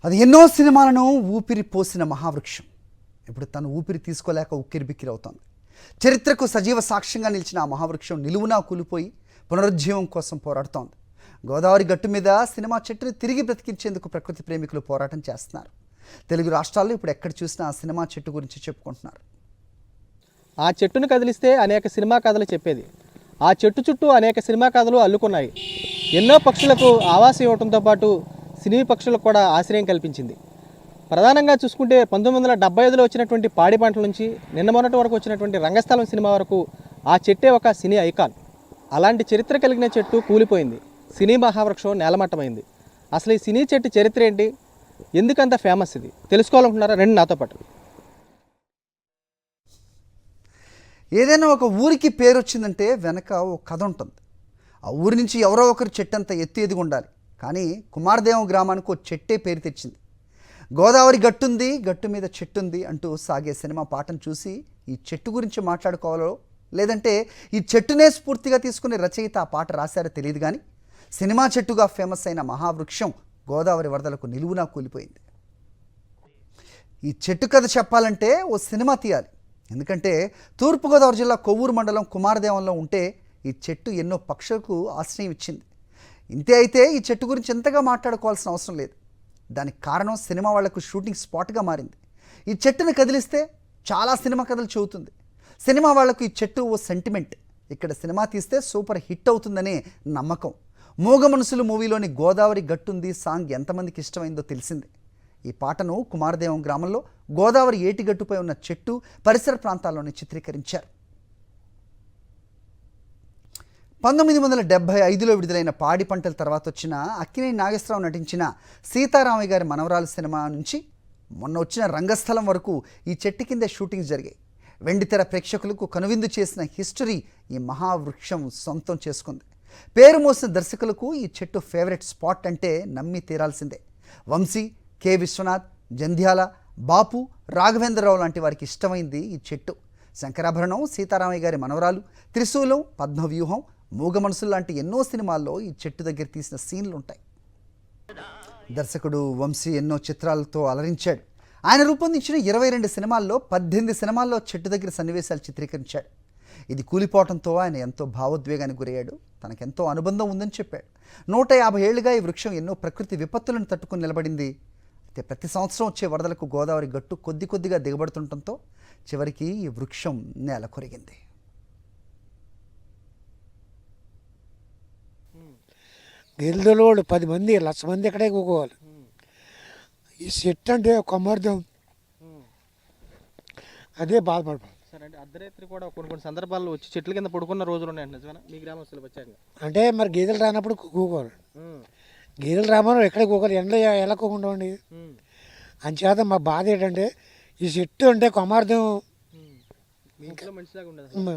అది ఎన్నో సినిమాలను ఊపిరి పోసిన మహావృక్షం ఇప్పుడు తను ఊపిరి తీసుకోలేక ఉక్కిరిబిక్కిరి అవుతోంది. చరిత్రకు సజీవ సాక్ష్యంగా నిలిచిన ఆ మహావృక్షం నిలువునా కూలిపోయి పునరుజ్జీవం కోసం పోరాడుతోంది. గోదావరి గట్టు మీద సినిమా చెట్టుని తిరిగి బ్రతికించేందుకు ప్రకృతి ప్రేమికులు పోరాటం చేస్తున్నారు. తెలుగు రాష్ట్రాల్లో ఇప్పుడు ఎక్కడ చూసినా ఆ సినిమా చెట్టు గురించి చెప్పుకుంటున్నారు. ఆ చెట్టును కదిలిస్తే అనేక సినిమా కథలు చెప్పేది. ఆ చెట్టు చుట్టూ అనేక సినిమా కథలు అల్లుకున్నాయి. ఎన్నో పక్షులకు ఆవాసం ఇవ్వడంతో పాటు సినీ పక్షులకు కూడా ఆశ్రయం కల్పించింది. ప్రధానంగా చూసుకుంటే 1975లో వచ్చినటువంటి పాడి పంటల నుంచి నిన్న మొన్నటి వరకు వచ్చినటువంటి రంగస్థలం సినిమా వరకు ఆ చెట్టే ఒక సినీ ఐకాన్. అలాంటి చరిత్ర కలిగిన చెట్టు కూలిపోయింది. సినీ మహావృక్షం నేలమట్టమైంది. అసలు ఈ సినీ చెట్టు చరిత్ర ఏంటి, ఎందుకంత ఫేమస్, ఇది తెలుసుకోవాలనుకుంటున్నారా? రండి నాతో పాటు. ఏదైనా ఒక ఊరికి పేరు వచ్చిందంటే వెనక ఒక కథ ఉంటుంది. ఆ ఊరి నుంచి ఎవరో ఒకరు చెట్టు అంత ఎత్తు ఎదిగి ఉండాలి. కానీ కుమారదేవం గ్రామానికి ఒక చెట్టే పేరు తెచ్చింది. గోదావరి గట్టుంది, గట్టు మీద చెట్టుంది అంటూ సాగే సినిమా పాటను చూసి ఈ చెట్టు గురించి మాట్లాడుకోవాలో లేదంటే ఈ చెట్టునే స్ఫూర్తిగా తీసుకుని రచయిత ఆ పాట రాశారో తెలియదు. కానీ సినిమా చెట్టుగా ఫేమస్ అయిన మహావృక్షం గోదావరి వరదలకు నిలువునా కూలిపోయింది. ఈ చెట్టు కథ చెప్పాలంటే ఓ సినిమా తీయాలి. ఎందుకంటే తూర్పుగోదావరి జిల్లా కొవ్వూరు మండలం కుమారదేవంలో ఉంటే ఈ చెట్టు ఎన్నో పక్షులకు ఆశ్రయం ఇచ్చింది. ఇంతే అయితే ఈ చెట్టు గురించి ఎంతగా మాట్లాడుకోవాల్సిన అవసరం లేదు. దానికి కారణం సినిమా వాళ్లకు షూటింగ్ స్పాట్గా మారింది. ఈ చెట్టును కదిలిస్తే చాలా సినిమా కథలు చెబుతుంది. సినిమా వాళ్లకు ఈ చెట్టు ఓ సెంటిమెంట్. ఇక్కడ సినిమా తీస్తే సూపర్ హిట్ అవుతుందనే నమ్మకం. మూగ మనసులు మూవీలోని గోదావరి గట్టుంది సాంగ్ ఎంతమందికి ఇష్టమైందో తెలిసింది. ఈ పాటను కుమారదేవం గ్రామంలో గోదావరి ఏటిగట్టుపై ఉన్న చెట్టు పరిసర ప్రాంతాల్లోనే చిత్రీకరించారు. 1975లో విడుదలైన పాడి పంటల తర్వాత వచ్చిన అక్కినేని నాగేశ్వరరావు నటించిన సీతారామయ్య గారి మనవరాలు సినిమా నుంచి మొన్న వచ్చిన రంగస్థలం వరకు ఈ చెట్టు కిందే షూటింగ్స్ జరిగాయి. వెండితెర ప్రేక్షకులకు కనువిందు చేసిన హిస్టరీ ఈ మహావృక్షం సొంతం చేసుకుంది. పేరు మోసిన దర్శకులకు ఈ చెట్టు ఫేవరెట్ స్పాట్ అంటే నమ్మి తీరాల్సిందే. వంశీ, కె విశ్వనాథ్, జంధ్యాల, బాపు, రాఘవేంద్రరావు లాంటి వారికి ఇష్టమైంది ఈ చెట్టు. శంకరాభరణం, సీతారామయ్య గారి మనవరాలు, త్రిశూలం, పద్మవ్యూహం, మూగ మనసులు లాంటి ఎన్నో సినిమాల్లో ఈ చెట్టు దగ్గర తీసిన సీన్లు ఉంటాయి. దర్శకుడు వంశీ ఎన్నో చిత్రాలతో అలరించాడు. ఆయన రూపొందించిన 22 సినిమాల్లో 18 సినిమాల్లో చెట్టు దగ్గర సన్నివేశాలు చిత్రీకరించాడు. ఇది కూలిపోవడంతో ఆయన ఎంతో భావోద్వేగానికి గురయ్యాడు. తనకెంతో అనుబంధం ఉందని చెప్పాడు. 150 ఏళ్లుగా ఈ వృక్షం ఎన్నో ప్రకృతి విపత్తులను తట్టుకుని నిలబడింది. అయితే ప్రతి సంవత్సరం వచ్చే వరదలకు గోదావరి గట్టు కొద్ది కొద్దిగా దిగబడుతుండటంతో చివరికి ఈ వృక్షం నేల కొరిగింది. గిరిజనులు 10 మంది 1,00,000 మంది ఎక్కడే కూకోవాలి. ఈ చెట్టు అంటే కొమ్మర్దం అదే బాధపడతాం. సరే అంటే అర్ధరాత్రి కూడా కొన్ని సందర్భాల్లో వచ్చి చెట్ల కింద పడుకున్న రోజులు ఉన్నాయి నిజమేనా? మీ గ్రామస్తులు వచ్చాక అంటే మరి గీదలు రానప్పుడు కూకోవాలి. గీదలు రామని ఎక్కడే కూకోవాలి, ఎండలో ఎలా కూకుండా ఉండి. అంచేత మా బాధ ఏంటంటే ఈ చెట్టు అంటే కొమ్మర్దం మంచిలాగా ఉండదు.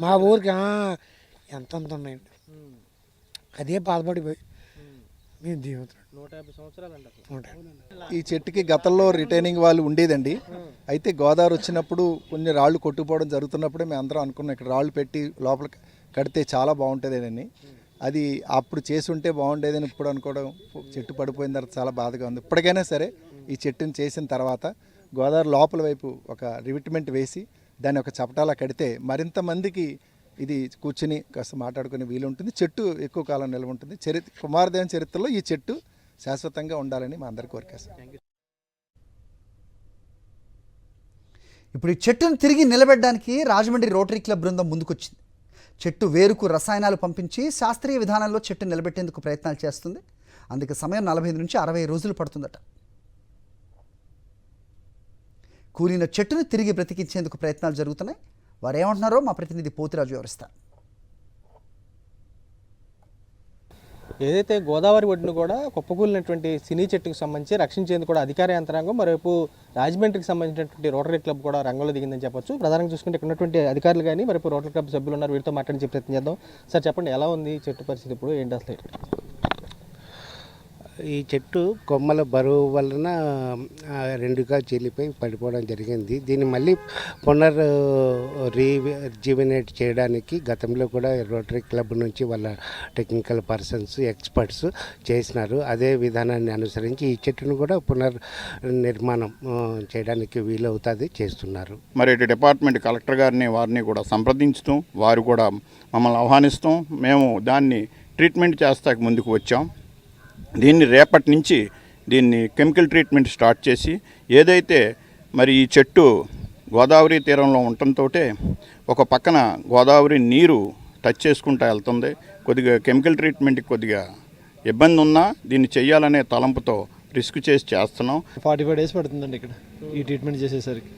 మా ఊరికి ఎంతంత ఉన్నాయండి. అదే బాధపడిపోయి మేము దీవుతాం. 150 సంవత్సరాలు అంటారు. ఈ చెట్టుకి గతంలో రిటైనింగ్ వాళ్ళు ఉండేదండి. అయితే గోదావరి వచ్చినప్పుడు కొన్ని రాళ్ళు కొట్టుకుపోవడం జరుగుతున్నప్పుడే మేము అందరం అనుకున్నాం ఇక్కడ రాళ్ళు పెట్టి లోపల కడితే చాలా బాగుంటుందేనని. అది అప్పుడు చేసి ఉంటే బాగుండేదని ఇప్పుడు అనుకోవడం, చెట్టు పడిపోయిన తర్వాత చాలా బాధగా ఉంది. ఇప్పటికైనా సరే ఈ చెట్టుని చేసిన తర్వాత గోదావరి లోపల వైపు ఒక రివిట్మెంట్ వేసి దాన్ని ఒక చపటాలా కడితే మరింత మందికి ఇది కూర్చుని కాస్త మాట్లాడుకునే వీలు ఉంటుంది. చెట్టు ఎక్కువ కాలం నిల్వ ఉంటుంది. కుమారదేవం చరిత్రలో ఈ చెట్టు శాశ్వతంగా ఉండాలని మా అందరి కోరిక. ఇప్పుడు ఈ చెట్టును తిరిగి నిలబెట్టడానికి రాజమండ్రి రోటరీ క్లబ్ బృందం ముందుకొచ్చింది. చెట్టు వేరుకు రసాయనాలు పంపించి శాస్త్రీయ విధానంలో చెట్టు నిలబెట్టేందుకు ప్రయత్నాలు చేస్తుంది. అందుకు సమయం 45 నుంచి 60 రోజులు పడుతుందట. కూలిన చెట్టును తిరిగి బ్రతికించేందుకు ప్రయత్నాలు జరుగుతున్నాయి. వారు ఏమంటున్నారో మా ప్రతినిధి పోతిరాజు వివరిస్తారు. ఏదైతే గోదావరి ఒడ్డును కూడా కుప్పకూలినటువంటి సినీ చెట్టుకు సంబంధించి రక్షించేందుకు కూడా అధికార యంత్రాంగం మరోవైపు రాజమండ్రికి సంబంధించినటువంటి రోటరీ క్లబ్ కూడా రంగంలో దిగిందని చెప్పొచ్చు. ప్రధానంగా చూసుకుంటే ఇక్కడ ఉన్నటువంటి అధికారులు కానీ మరోవైపు రోటరీ క్లబ్ సభ్యులు ఉన్నారు. వీరితో మాట్లాడించే ప్రయత్నం చేద్దాం. సార్ చెప్పండి, ఎలా ఉంది చెట్టు పరిస్థితి ఇప్పుడు, ఏంటి అసలు? ఈ చెట్టు కొమ్మల బరువు వలన రెండుగా చీలిపోయి పడిపోవడం జరిగింది. దీన్ని మళ్ళీ రీజిమినేట్ చేయడానికి గతంలో కూడా రోటరీ క్లబ్ నుంచి వాళ్ళ టెక్నికల్ పర్సన్స్ ఎక్స్పర్ట్స్ చేసినారు. అదే విధానాన్ని అనుసరించి ఈ చెట్టును కూడా పునర్నిర్మాణం చేయడానికి వీలవుతుంది చేస్తున్నారు. మరి ఇటు డిపార్ట్మెంట్ కలెక్టర్ గారిని వారిని కూడా సంప్రదించడం, వారు కూడా మమ్మల్ని ఆహ్వానిస్తాం. మేము దాన్ని ట్రీట్మెంట్ చేస్తాక ముందుకు వచ్చాం. దీన్ని రేపటి నుంచి దీన్ని కెమికల్ ట్రీట్మెంట్ స్టార్ట్ చేసి, ఏదైతే మరి ఈ చెట్టు గోదావరి తీరంలో ఉండటంతో ఒక పక్కన గోదావరి నీరు టచ్ చేసుకుంటూ వెళ్తుంది. కొద్దిగా కెమికల్ ట్రీట్మెంట్కి కొద్దిగా ఇబ్బంది ఉన్నా దీన్ని చేయాలనే తలంపుతో రిస్క్ చేసి చేస్తున్నాం. 45 days పడుతుందండి ఇక్కడ ఈ ట్రీట్మెంట్ చేసేసరికి.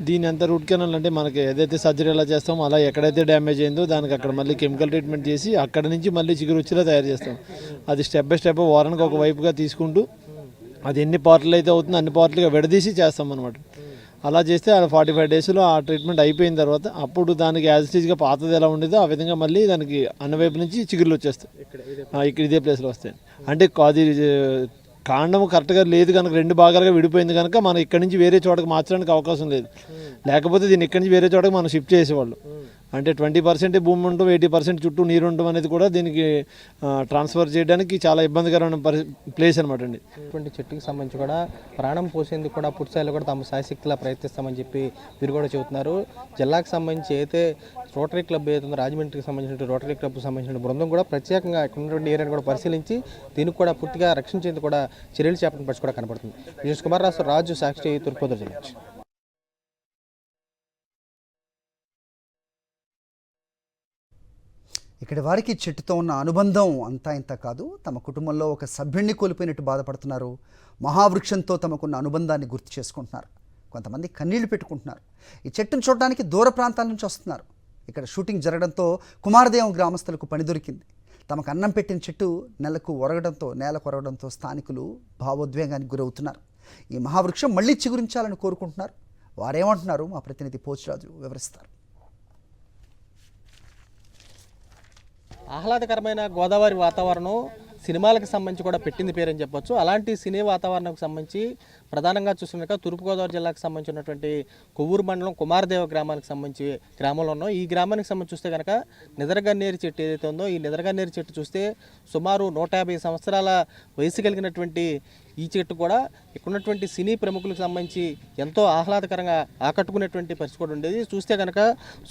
దీని అంతా రూట్ కెనాల్ అంటే మనకి ఏదైతే సర్జరీ ఎలా చేస్తామో అలా ఎక్కడైతే డ్యామేజ్ అయిందో దానికి అక్కడ మళ్ళీ కెమికల్ ట్రీట్మెంట్ చేసి అక్కడ నుంచి మళ్ళీ చిగురు వచ్చేలా తయారు చేస్తాం. అది స్టెప్ బై స్టెప్ వారానికి ఒక వైపుగా తీసుకుంటూ అది ఎన్ని పార్ట్లు అయితే అవుతుందో అన్ని పార్ట్లుగా విడదీసి చేస్తాం అనమాట. అలా చేస్తే 45 daysలో ఆ ట్రీట్మెంట్ అయిపోయిన తర్వాత అప్పుడు దానికి యాజిటీజ్గా పాతది ఎలా ఉండేదో ఆ విధంగా మళ్ళీ దానికి అన్ని వైపు నుంచి చిగురులు వచ్చేస్తాయి. ఇక్కడ ఇదే ప్లేస్లో వస్తాయి. అంటే అది కాండం కరెక్ట్గా లేదు కనుక 2 భాగాలుగా విడిపోయింది కనుక మనం ఇక్కడి నుంచి వేరే చోటకి మార్చడానికి అవకాశం లేదు. లేకపోతే దీన్ని ఇక్కడి నుంచి వేరే చోటకి మనం షిఫ్ట్ చేసేవాళ్ళు. అంటే 20% భూమి ఉండడం, 80% చుట్టూ నీరు ఉండడం అనేది కూడా దీనికి ట్రాన్స్ఫర్ చేయడానికి చాలా ఇబ్బందికరమైన ప్లేస్ అనమాట అండి. ఇటువంటి చెట్టుకి సంబంధించి కూడా ప్రాణం పోసేందుకు కూడా పూర్తిస్థాయిలో కూడా తమ శాయశక్తిలా ప్రయత్నిస్తామని చెప్పి వీరు కూడా చెబుతున్నారు. జిల్లాకు సంబంధించి అయితే రోటరీ క్లబ్ ఏదైతుందో రాజమండ్రికి సంబంధించిన రోటరీ క్లబ్కి సంబంధించిన బృందం కూడా ప్రత్యేకంగా ఇక్కడ ఉన్నటువంటి ఏరియాని కూడా పరిశీలించి దీనికి కూడా పూర్తిగా రక్షించేందుకు కూడా చర్యలు చేపట్టిన పరిస్థితి కూడా కనబడుతుంది. విజయ్ కుమార్ రాజు, సాక్షి, తూర్పుగోదావరి జిల్లా. ఇక్కడి వారికి చెట్టుతో ఉన్న అనుబంధం అంతా ఇంత కాదు. తమ కుటుంబంలో ఒక సభ్యుడిని కోల్పోయినట్టు బాధపడుతున్నారు. మహావృక్షంతో తమకున్న అనుబంధాన్ని గుర్తు చేసుకుంటున్నారు. కొంతమంది కన్నీళ్లు పెట్టుకుంటున్నారు. ఈ చెట్టును చూడడానికి దూర ప్రాంతాల నుంచి వస్తున్నారు. ఇక్కడ షూటింగ్ జరగడంతో కుమారదేవం గ్రామస్తులకు పని దొరికింది. తమకు అన్నం పెట్టిన చెట్టు నేల కొరగడంతో స్థానికులు భావోద్వేగానికి గురవుతున్నారు. ఈ మహావృక్షం మళ్ళీ చిగురించాలని కోరుకుంటున్నారు. వారేమంటున్నారు మా ప్రతినిధి పోచిరాజు వివరిస్తారు. ఆహ్లాదకరమైన గోదావరి వాతావరణం సినిమాలకు సంబంధించి కూడా పెట్టింది పేరని చెప్పొచ్చు. అలాంటి సినీ వాతావరణానికి సంబంధించి ప్రధానంగా చూస్తున్నట్టు తూర్పుగోదావరి జిల్లాకు సంబంధించినటువంటి కొవ్వూరు మండలం కుమారదేవ గ్రామానికి సంబంధించి గ్రామంలో ఉన్నాం. ఈ గ్రామానికి సంబంధించి చూస్తే కనుక నిదరగన్నేరు చెట్టు ఏదైతే ఉందో ఈ నిదరగన్నేరు చెట్టు చూస్తే సుమారు 150 సంవత్సరాల వయసు కలిగినటువంటి ఈ చెట్టు కూడా ఇక్కడున్నటువంటి సినీ ప్రముఖులకు సంబంధించి ఎంతో ఆహ్లాదకరంగా ఆకట్టుకునేటువంటి పరిస్థితి కూడా ఉండేది. చూస్తే కనుక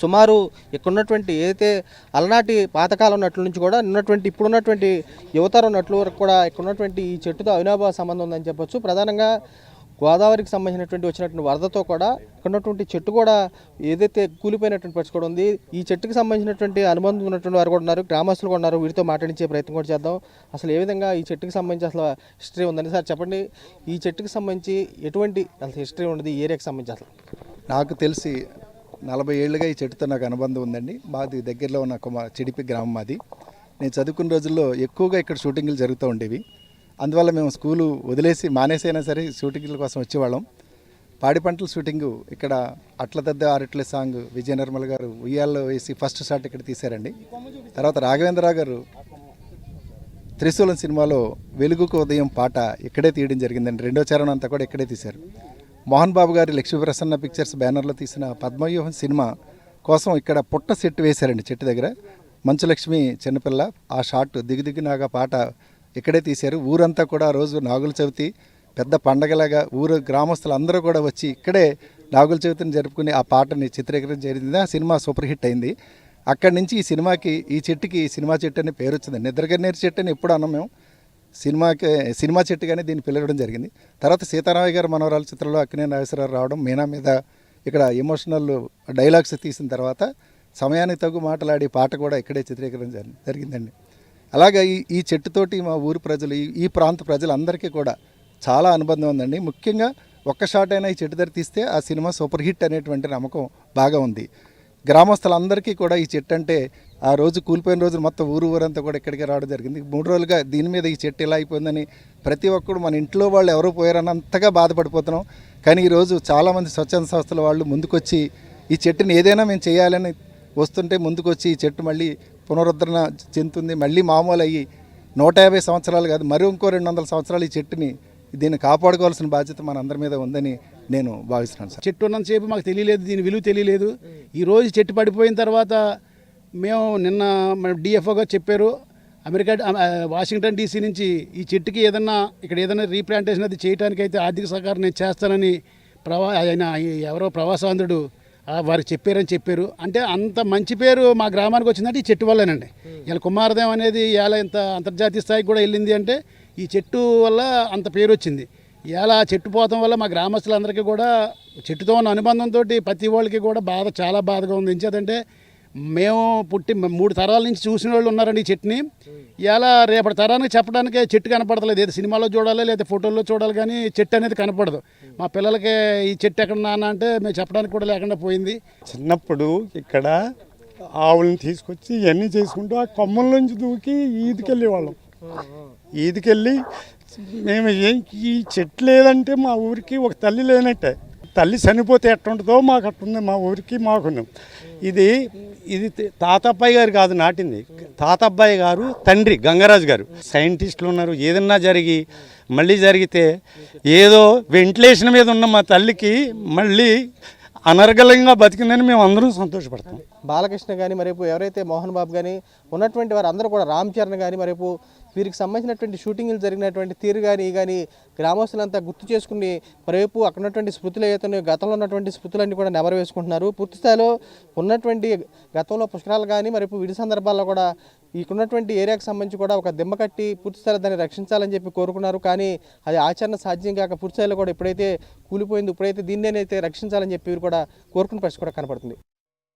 సుమారు ఇక్కడున్నటువంటి ఏదైతే అలనాటి పాతకాలం నటుల నుంచి కూడా ఇప్పుడున్నటువంటి యువతరం నటుల వరకు కూడా ఇక్కడున్నటువంటి ఈ చెట్టుతో అవినాభావ సంబంధం ఉందని చెప్పొచ్చు. ప్రధానంగా గోదావరికి సంబంధించినటువంటి వచ్చినటువంటి వరదతో కూడా ఇక్కడ ఉన్నటువంటి చెట్టు కూడా ఏదైతే కూలిపోయినటువంటి పరిస్థితి కూడా ఉంది. ఈ చెట్టుకు సంబంధించినటువంటి అనుబంధం ఉన్నటువంటి వారు కూడా ఉన్నారు, గ్రామస్తులు కూడా ఉన్నారు. వీరితో మాట్లాడించే ప్రయత్నం కూడా చేద్దాం. అసలు ఏ విధంగా ఈ చెట్టుకు సంబంధించి అసలు హిస్టరీ ఉందని సార్ చెప్పండి. ఈ చెట్టుకు సంబంధించి ఎటువంటి అసలు హిస్టరీ ఉండదు ఈ ఏరియాకి సంబంధించి? అసలు నాకు తెలిసి 40 ఏళ్ళుగా ఈ చెట్టుతో నాకు అనుబంధం ఉందండి. మాది దగ్గరలో ఉన్న చిడిపి గ్రామం మాది. నేను చదువుకున్న రోజుల్లో ఎక్కువగా ఇక్కడ షూటింగ్లు జరుగుతూ ఉండేవి. అందువల్ల మేము స్కూలు వదిలేసి మానేసైనా సరే షూటింగ్ల కోసం వచ్చేవాళ్ళం. పాడి పంటల షూటింగు ఇక్కడ అట్లదద్ద ఆరట్లే సాంగ్ విజయ నిర్మల్ గారు ఉయ్యాల్లో వేసి ఫస్ట్ షాట్ ఇక్కడ తీశారండి. తర్వాత రాఘవేంద్రరావు గారు త్రిశూలం సినిమాలో వెలుగుకు ఉదయం పాట ఇక్కడే తీయడం జరిగిందండి. 2వ చరణం అంతా కూడా ఇక్కడే తీశారు. మోహన్ బాబు గారి లక్ష్మీ ప్రసన్న పిక్చర్స్ బ్యానర్లో తీసిన పద్మవ్యూహం సినిమా కోసం ఇక్కడ పుట్ట సెట్ వేశారండి. చెట్టు దగ్గర మంచు లక్ష్మి చిన్నపిల్ల ఆ షాట్ దిగునాగా పాట ఇక్కడే తీశారు. ఊరంతా కూడా ఆ రోజు నాగుల చవితి పెద్ద పండగలాగా ఊరు గ్రామస్తులు అందరూ కూడా వచ్చి ఇక్కడే నాగుల చవితిని జరుపుకుని ఆ పాటని చిత్రీకరణ జరిగింది. ఆ సినిమా సూపర్ హిట్ అయింది. అక్కడి నుంచి ఈ సినిమాకి ఈ చెట్టుకి సినిమా చెట్టు అనే పేరు వచ్చింది. నిద్రగన్నేరు చెట్టు అని ఎప్పుడు అన్నాం మేము. సినిమా చెట్టుగానే దీన్ని పిలవడం జరిగింది. తర్వాత సీతారామయ్య గారు మనవరాల చిత్రంలో అక్కినేని నాగేశ్వరరావు రావడం, మీనా మీద ఇక్కడ ఎమోషనల్ డైలాగ్స్ తీసిన తర్వాత సమయానికి తగ్గు మాట్లాడి పాట కూడా ఇక్కడే చిత్రీకరణ జరిగిందండి. అలాగే ఈ చెట్టుతోటి మా ఊరు ప్రజలు ఈ ప్రాంత ప్రజలందరికీ కూడా చాలా అనుబంధం ఉందండి. ముఖ్యంగా ఒక్క షాట్ అయినా ఈ చెట్టు దగ్గర తీస్తే ఆ సినిమా సూపర్ హిట్ అనేటువంటి నమ్మకం బాగా ఉంది. గ్రామస్తులందరికీ కూడా ఈ చెట్టు అంటే ఆ రోజు కూలిపోయిన రోజు మొత్తం ఊరంతా కూడా ఇక్కడికి రావడం జరిగింది. 3 రోజులుగా దీని మీద ఈ చెట్టు ఇలా అయిపోయిందని ప్రతి ఒక్కరు మన ఇంట్లో వాళ్ళు ఎవరో పోయారన్నంతగా బాధపడిపోతున్నాం. కానీ ఈరోజు చాలామంది స్వచ్ఛంద సంస్థల వాళ్ళు ముందుకొచ్చి ఈ చెట్టుని ఏదైనా మేము చేయాలని వస్తుంటే ముందుకొచ్చి ఈ చెట్టు మళ్ళీ పునరుద్ధరణ చెందుతుంది, మళ్ళీ మామూలు అయ్యి 150 సంవత్సరాలు కాదు, మరి ఇంకో 200 సంవత్సరాలు ఈ చెట్టుని దీన్ని కాపాడుకోవాల్సిన బాధ్యత మన అందరి మీద ఉందని నేను భావిస్తున్నాను సార్. చెట్టు ఉన్నంతసేపు మాకు తెలియలేదు, దీని విలువ తెలియలేదు. ఈరోజు చెట్టు పడిపోయిన తర్వాత మేము నిన్న మన డిఎఫ్ఓగా చెప్పారు, అమెరికా వాషింగ్టన్ డీసీ నుంచి ఈ చెట్టుకి ఇక్కడ ఏదైనా రీప్లాంటేషన్ అది చేయడానికి అయితే ఆర్థిక సహకారం నేను చేస్తానని ఆయన ఎవరో ప్రవాసాంధ్రుడు వారికి చెప్పారు. అంటే అంత మంచి పేరు మా గ్రామానికి వచ్చిందంటే ఈ చెట్టు వల్లేనండి. ఇలా కుమారదేవం అనేది ఇలా ఇంత అంతర్జాతీయ స్థాయికి కూడా వెళ్ళింది అంటే ఈ చెట్టు వల్ల అంత పేరు వచ్చింది. ఇలా చెట్టు పోవడం వల్ల మా గ్రామస్తులందరికీ కూడా చెట్టుతో ఉన్న అనుబంధంతో ప్రతి వాళ్ళకి కూడా చాలా బాధగా ఉంది. ఎందుకంటే మేము పుట్టి 3 తరాల నుంచి చూసిన వాళ్ళు ఉన్నారండి ఈ చెట్టుని. ఇలా రేపటి తరానికి చెప్పడానికే చెట్టు కనపడతలేదు. ఏదో సినిమాలో చూడాలి లేదా ఫోటోల్లో చూడాలి, కానీ చెట్టు అనేది కనపడదు. మా పిల్లలకి ఈ చెట్టు ఎక్కడ నాన్న అంటే మేము చెప్పడానికి కూడా లేకుండా పోయింది. చిన్నప్పుడు ఇక్కడ ఆవులను తీసుకొచ్చి ఇవన్నీ చేసుకుంటూ ఆ కొమ్మల నుంచి దూకి ఈదికెళ్ళేవాళ్ళం. ఈదికెళ్ళి మేము ఈ చెట్టు లేదంటే మా ఊరికి ఒక తల్లి లేనట్టే. తల్లి చనిపోతే ఎట్టుంటుందో మాకు అట్టుంది మా ఊరికి మాకును. ఇది తాతబ్బాయి గారు కాదు నాటింది, తాతబ్బాయి గారు తండ్రి గంగరాజు గారు. సైంటిస్టులు ఉన్నారు. ఏదన్నా మళ్ళీ జరిగితే ఏదో వెంటిలేషన్ మీద ఉన్న మా తల్లికి మళ్ళీ అనర్గళంగా బతికిందని మేము అందరం సంతోషపడతాం. బాలకృష్ణ కానీ మరేపు ఎవరైతే మోహన్ బాబు కానీ ఉన్నటువంటి వారు అందరూ కూడా, రామ్ చరణ్ కానీ మరేపు వీరికి సంబంధించినటువంటి షూటింగ్లు జరిగినటువంటి తీరు కానీ గ్రామస్తులంతా గుర్తు చేసుకుని మరేపు అక్కడ ఉన్నటువంటి స్మృతులు ఏవైతే గతంలో ఉన్నటువంటి స్మృతులన్నీ కూడా నెమరు వేసుకుంటున్నారు. పూర్తి స్థాయిలో ఉన్నటువంటి గతంలో పుష్కరాలు కానీ మరేపు విడి సందర్భాల్లో కూడా ఇక్కడున్నటువంటి ఏరియాకి సంబంధించి కూడా ఒక దిమ్మ కట్టి పూర్తి స్థాయిలో దాన్ని రక్షించాలని చెప్పి కోరుకున్నారు. కానీ అది ఆచరణ సాధ్యం కాక పూర్తి స్థాయిలో కూడా ఎప్పుడైతే కూలిపోయింది, ఇప్పుడైతే దీన్ని అయితే రక్షించాలని చెప్పి వీరు కూడా కోరుకునే పరిస్థితి కూడా కనపడుతుంది.